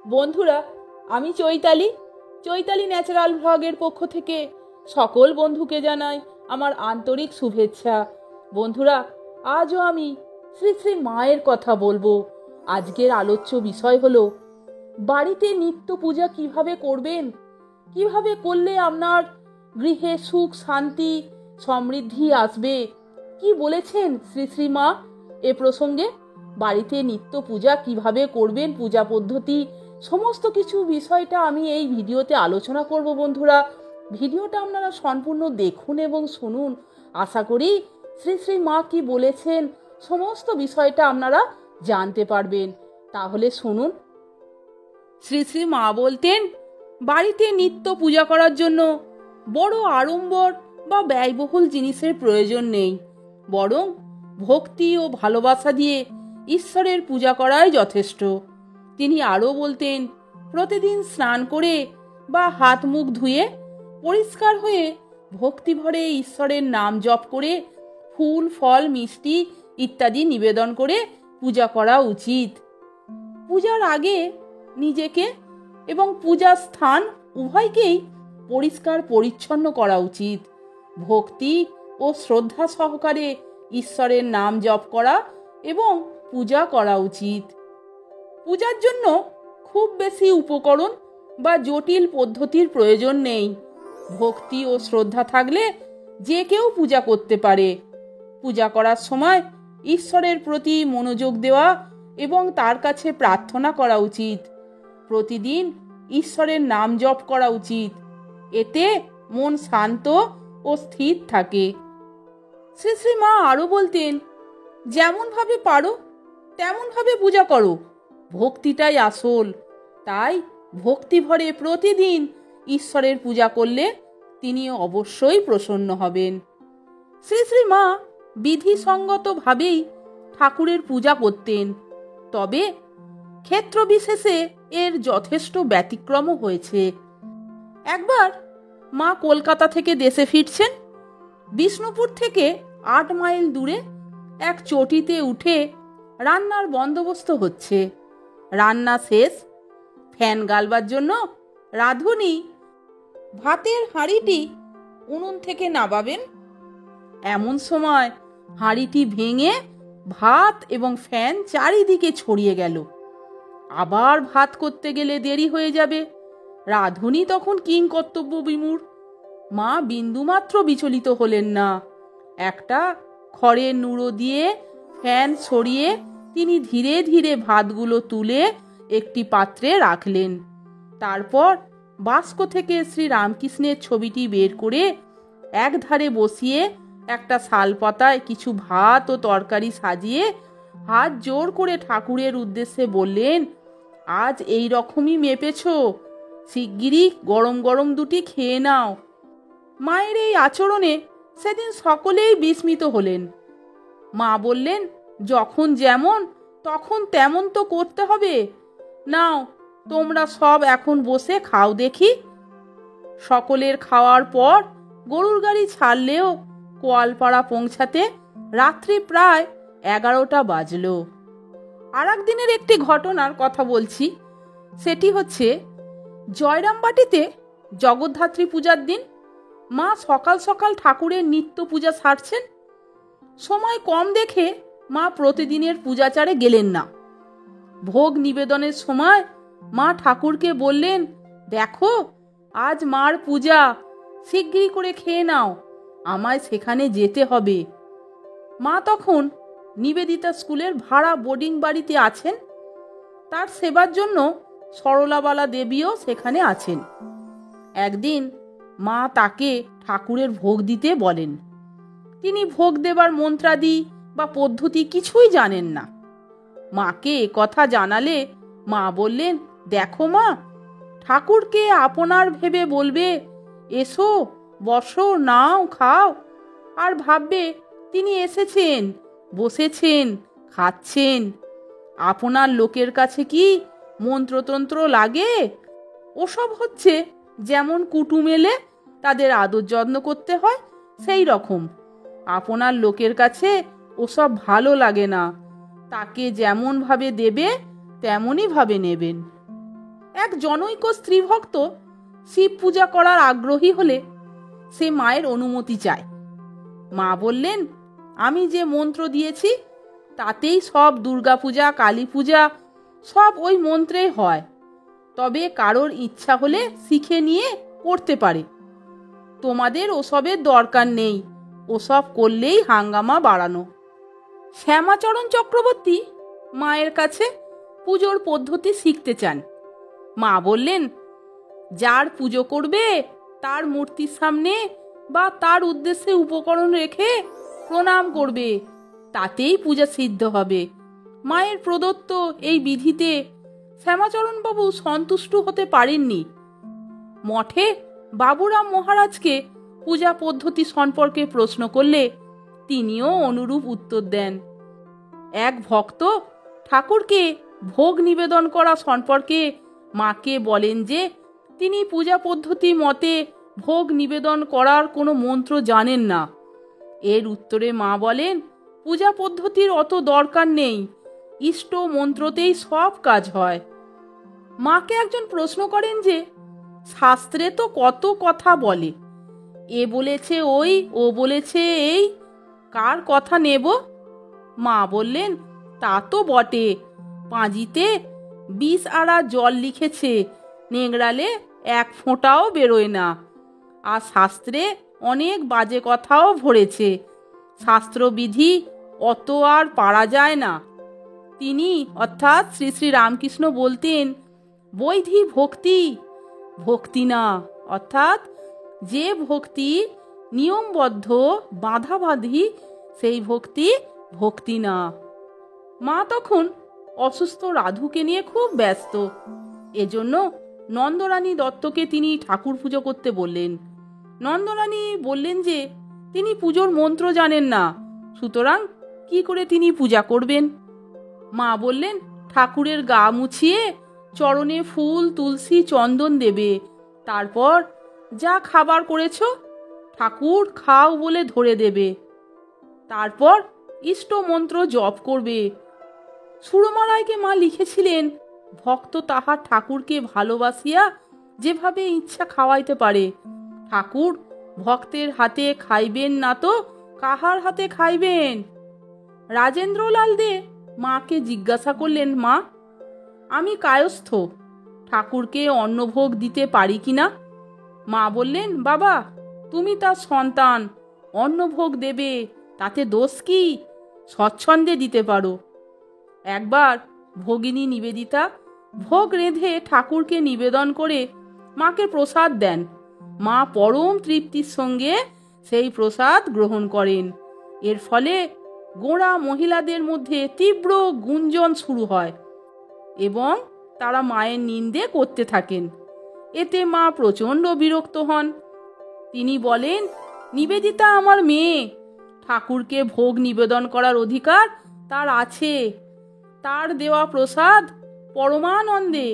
বন্ধুরা, আমি চৈতালি ন্যাচারাল ভ্লগের পক্ষ থেকে সকল বন্ধুকে জানাই আমার আন্তরিক শুভেচ্ছা। বন্ধুরা, আজও আমি শ্রী শ্রী মায়ের কথা বলবো। আজকের আলোচ্য বিষয় হলো বাড়িতে নিত্য পূজা কিভাবে করবেন, কিভাবে করলে আপনার গৃহে সুখ শান্তি সমৃদ্ধি আসবে। কি বলেছেন শ্রী শ্রী মা এ প্রসঙ্গে? বাড়িতে নিত্য পূজা কিভাবে করবেন, পূজা পদ্ধতি সমস্ত কিছু বিষয়টা আমি এই ভিডিওতে আলোচনা করব। বন্ধুরা, ভিডিওটা আপনারা সম্পূর্ণ দেখুন এবং শুনুন। আশা করি শ্রী শ্রী মা কি বলেছেন সমস্ত বিষয়টা আপনারা জানতে পারবেন। তাহলে শুনুন। শ্রী শ্রী মা বলতেন, বাড়িতে নিত্য পূজা করার জন্য বড় আড়ম্বর বা ব্যয়বহুল জিনিসের প্রয়োজন নেই, বরং ভক্তি ও ভালোবাসা দিয়ে ঈশ্বরের পূজা করাই যথেষ্ট। তিনি আরও বলতেন, প্রতিদিন স্নান করে বা হাত মুখ ধুয়ে পরিষ্কার হয়ে ভক্তি ভরে ঈশ্বরের নাম জপ করে ফুল ফল মিষ্টি ইত্যাদি নিবেদন করে পূজা করা উচিত। পূজার আগে নিজেকে এবং পূজার স্থান উভয়কেই পরিষ্কার পরিচ্ছন্ন করা উচিত। ভক্তি ও শ্রদ্ধা সহকারে ঈশ্বরের নাম জপ করা এবং পূজা করা উচিত। পূজার জন্য খুব বেশি উপকরণ বা জটিল পদ্ধতির প্রয়োজন নেই। ভক্তি ও শ্রদ্ধা থাকলে যে কেউ পূজা করতে পারে। পূজা করার সময় ঈশ্বরের প্রতি মনোযোগ দেওয়া এবং তার কাছে প্রার্থনা করা উচিত। প্রতিদিন ঈশ্বরের নাম জপ করা উচিত। এতে মন শান্ত ও স্থির থাকে। শ্রী শ্রী মা আরও বলতেন, যেমন ভাবে পারো তেমন ভাবে পূজা করো, ভক্তিটাই আসল। তাই ভক্তি ভরে প্রতিদিন ঈশ্বরের পূজা করলে তিনি অবশ্যই প্রসন্ন হবেন। শ্রী শ্রী মা বিধিসঙ্গতভাবেই ঠাকুরের পূজা করতেন, তবে ক্ষেত্র বিশেষে এর যথেষ্ট ব্যতিক্রমও হয়েছে। একবার মা কলকাতা থেকে দেশে ফিরছেন। বিষ্ণুপুর থেকে 8 মাইল দূরে এক চটিতে উঠে রান্নার বন্দোবস্ত হচ্ছে। রান্না শেষ। ফ্যান গালবার জন্য রাঁধুনি ভাতের হাঁড়িটি উনুন থেকে নামাবেন। এমন সময় হাঁড়িটি ভেঙে ভাত এবং ফ্যান চারিদিকে ছড়িয়ে গেল। আবার ভাত করতে গেলে দেরি হয়ে যাবে। রাঁধুনি তখন কিংকর্তব্য বিমূঢ়। মা বিন্দুমাত্র বিচলিত হলেন না। একটা খড়ের নুড়ো দিয়ে ফ্যান সরিয়ে তিনি ধীরে ধীরে ভাতগুলো তুলে একটি পাত্রে রাখলেন। তারপর বাস্ক থেকে শ্রী রামকৃষ্ণের ছবিটি বের করে এক ধারে বসিয়ে একটা শালপাতায় কিছু ভাত ও তরকারি সাজিয়ে হাত জোর করে ঠাকুরের উদ্দেশ্যে বললেন, আজ এই রকমই মেপেছ, শিগগিরই গরম গরম দুটি খেয়ে নাও। মায়ের এই আচরণে সেদিন সকলেই বিস্মিত হলেন। মা বললেন, যখন যেমন তখন তেমন তো করতে হবে। নাও, তোমরা সব এখন বসে খাও দেখি। সকলের খাওয়ার পর গরুর গাড়ি ছাড়লেও কোয়ালপাড়া পৌঁছাতে রাত্রি প্রায় 11টা বাজল। আর একদিনের একটি ঘটনার কথা বলছি। সেটি হচ্ছে, জয়রামবাটিতে জগদ্ধাত্রী পূজার দিন মা সকাল সকাল ঠাকুরের নিত্য পূজা সারছেন। সময় কম দেখে মা প্রতিদিনের পূজাচারে গেলেন না। ভোগ নিবেদনের সময় মা ঠাকুরকে বললেন, দেখো আজ মার পূজা, শিগগিরই করে খেয়ে নাও, আমায় সেখানে যেতে হবে। মা তখন নিবেদিতা স্কুলের ভাড়া বোর্ডিং বাড়িতে আছেন। তার সেবার জন্য সরলাবালা দেবীও সেখানে আছেন। একদিন মা তাকে ঠাকুরের ভোগ দিতে বলেন। তিনি ভোগ দেবার মন্ত্রাদি বা পদ্ধতি কিছুই জানেন না। মাকে কথা জানালে মা বললেন, দেখো মা, ঠাকুরকে আপনার ভেবে বলবে, এসো বসো নাও খাও, আর ভাববে তিনি এসেছেন, বসেছেন, খাচ্ছেন। আপনার লোকের কাছে কি মন্ত্রতন্ত্র লাগে? ওসব হচ্ছে যেমন কুটুম এলে তাদের আদর যত্ন করতে হয়, সেই রকম। আপনার লোকের কাছে ওসব ভালো লাগে না। তাকে যেমন ভাবে দেবে তেমনই ভাবে নেবেন। এক জনৈক স্ত্রীভক্ত শিব পূজা করার আগ্রহী হলে সে মায়ের অনুমতি চায়। মা বললেন, আমি যে মন্ত্র দিয়েছি তাতেই সব দুর্গা পূজা, কালী পূজা সব ওই মন্ত্রে হয়, তবে কারোর ইচ্ছা হলে শিখে নিয়ে করতে পারে। তোমাদের ওসবের দরকার নেই, ওসব করলেই হাঙ্গামা বাড়ানো। শ্যামাচরণ চক্রবর্তী মায়ের কাছে পুজোর পদ্ধতি শিখতে চান। মা বললেন, যার পুজো করবে তার মূর্তির সামনে বা তার উদ্দেশ্যে উপকরণ রেখে প্রণাম করবে, তাতেই পূজা সিদ্ধ হবে। মায়ের প্রদত্ত এই বিধিতে শ্যামাচরণবাবু সন্তুষ্ট হতে পারেননি। মঠে বাবুরাম মহারাজকে পূজা পদ্ধতি সম্পর্কে প্রশ্ন করলে তিনিও অনুরূপ উত্তর দেন। এক ভক্ত ঠাকুরকে ভোগ নিবেদন করা সম্পর্কে মাকে বলেন যে তিনি পূজা পদ্ধতি মতে ভোগ নিবেদন করার কোনো মন্ত্র জানেন না। এর উত্তরে মা বলেন, পূজা পদ্ধতির অত দরকার নেই, ইষ্ট মন্ত্রতেই সব কাজ হয়। মাকে একজন প্রশ্ন করেন যে শাস্ত্রে তো কত কথা বলে, এ বলেছে ওই, ও বলেছে এই, কার কথা নেব? মা বললেন, তা তো বটে, পাঁজিতে 20 আড়া জল লিখেছে, নেংড়ালে 1 ফোঁটাও বেরোয় না। আর শাস্ত্রে অনেক বাজে কথাও ভরেছে, শাস্ত্রবিধি অত আর পারা যায় না। তিনি অর্থাৎ শ্রী শ্রী রামকৃষ্ণ বলতেন, বৈধি ভক্তি, ভক্তি না, অর্থাৎ যে ভক্তি নিয়মবদ্ধ বাঁধাবাঁধি সেই ভক্তি ভক্তি না। মা তখন অসুস্থ রাধুকে নিয়ে খুব ব্যস্ত, এজন্য নন্দরানী দত্তকে তিনি ঠাকুর পুজো করতে বললেন। নন্দরানী বললেন যে তিনি পুজোর মন্ত্র জানেন না, সুতরাং কি করে তিনি পূজা করবেন? মা বললেন, ঠাকুরের গা মুছিয়ে চরণে ফুল, তুলসী, চন্দন দেবে, তারপর যা খাবার করেছ ঠাকুর খাও বলে ধরে দেবে, তারপর ইষ্ট মন্ত্র জপ করবে। সুরমা রায়কে মা লিখেছিলেন, ভক্ত তাহার ঠাকুরকে ভালোবাসিয়া যেভাবে ইচ্ছা খাওয়াইতে পারে, ঠাকুর ভক্তের হাতে খাইবেন না তো কাহার হাতে খাইবেন? রাজেন্দ্রলাল দে মাকে জিজ্ঞাসা করলেন, মা, আমি কায়স্থ, ঠাকুরকে অন্নভোগ দিতে পারি কিনা? মা বললেন, বাবা, তুমি তার সন্তান, অন্নভোগ দেবে, তাতে দোষ কি? স্বচ্ছন্দে দিতে পারো। একবার ভগিনী নিবেদিতা ভোগ রেঁধে ঠাকুরকে নিবেদন করে মাকে প্রসাদ দেন। মা পরম তৃপ্তির সঙ্গে সেই প্রসাদ গ্রহণ করেন। এর ফলে গোঁড়া মহিলাদের মধ্যে তীব্র গুঞ্জন শুরু হয় এবং তারা মায়ের নিন্দে করতে থাকেন। এতে মা প্রচণ্ড বিরক্ত হন। তিনি বলেন, নিবেদিতা আমার মেয়ে, ঠাকুরকে ভোগ নিবেদন করার অধিকার তার আছে। তার দেওয়া প্রসাদ পরমানন্দে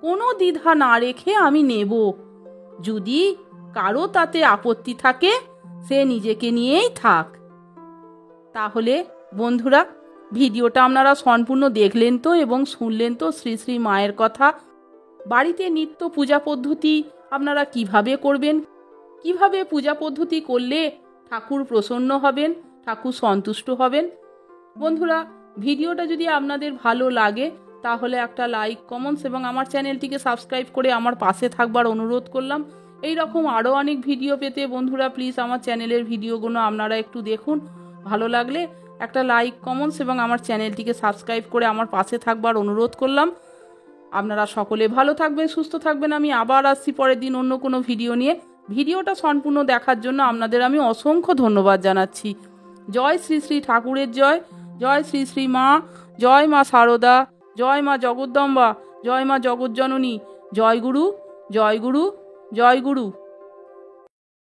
কোনো দ্বিধা না রেখে আমি নেব। যদি কারো তাতে আপত্তি থাকে সে নিজেকে নিয়েই থাক। তাহলে বন্ধুরা, ভিডিওটা আপনারা সম্পূর্ণ দেখলেন তো এবং শুনলেন তো শ্রী শ্রী মায়ের কথা। বাড়িতে নিত্য পূজা পদ্ধতি আপনারা কিভাবে করবেন, কিভাবে পূজা পদ্ধতি করলে ঠাকুর প্রসন্ন হবেন, ঠাকুর সন্তুষ্ট হবেন। বন্ধুরা, ভিডিওটা যদি আপনাদের ভালো লাগে তাহলে একটা লাইক, কমেন্টস এবং আমার চ্যানেলটিকে সাবস্ক্রাইব করে আমার পাশে থাকবার অনুরোধ করলাম। এই রকম আরও অনেক ভিডিও পেতে বন্ধুরা প্লিজ আমার চ্যানেলের ভিডিওগুলো আপনারা একটু দেখুন। ভালো লাগলে একটা লাইক, কমেন্টস এবং আমার চ্যানেলটিকে সাবস্ক্রাইব করে আমার পাশে থাকবার অনুরোধ করলাম। আপনারা সকলে ভালো থাকবেন, সুস্থ থাকবেন। আমি আবার আসছি পরের দিন অন্য কোনো ভিডিও নিয়ে। ভিডিওটা সম্পূর্ণ দেখার জন্য আপনাদের আমি অসংখ্য ধন্যবাদ জানাচ্ছি। জয় শ্রী শ্রী ঠাকুরের জয়, জয় শ্রী শ্রী মা, জয় মা শারদা, জয় মা জগদ্দম্বা, জয় মা জগজ্জননী, জয় গুরু, জয় গুরু, জয় গুরু।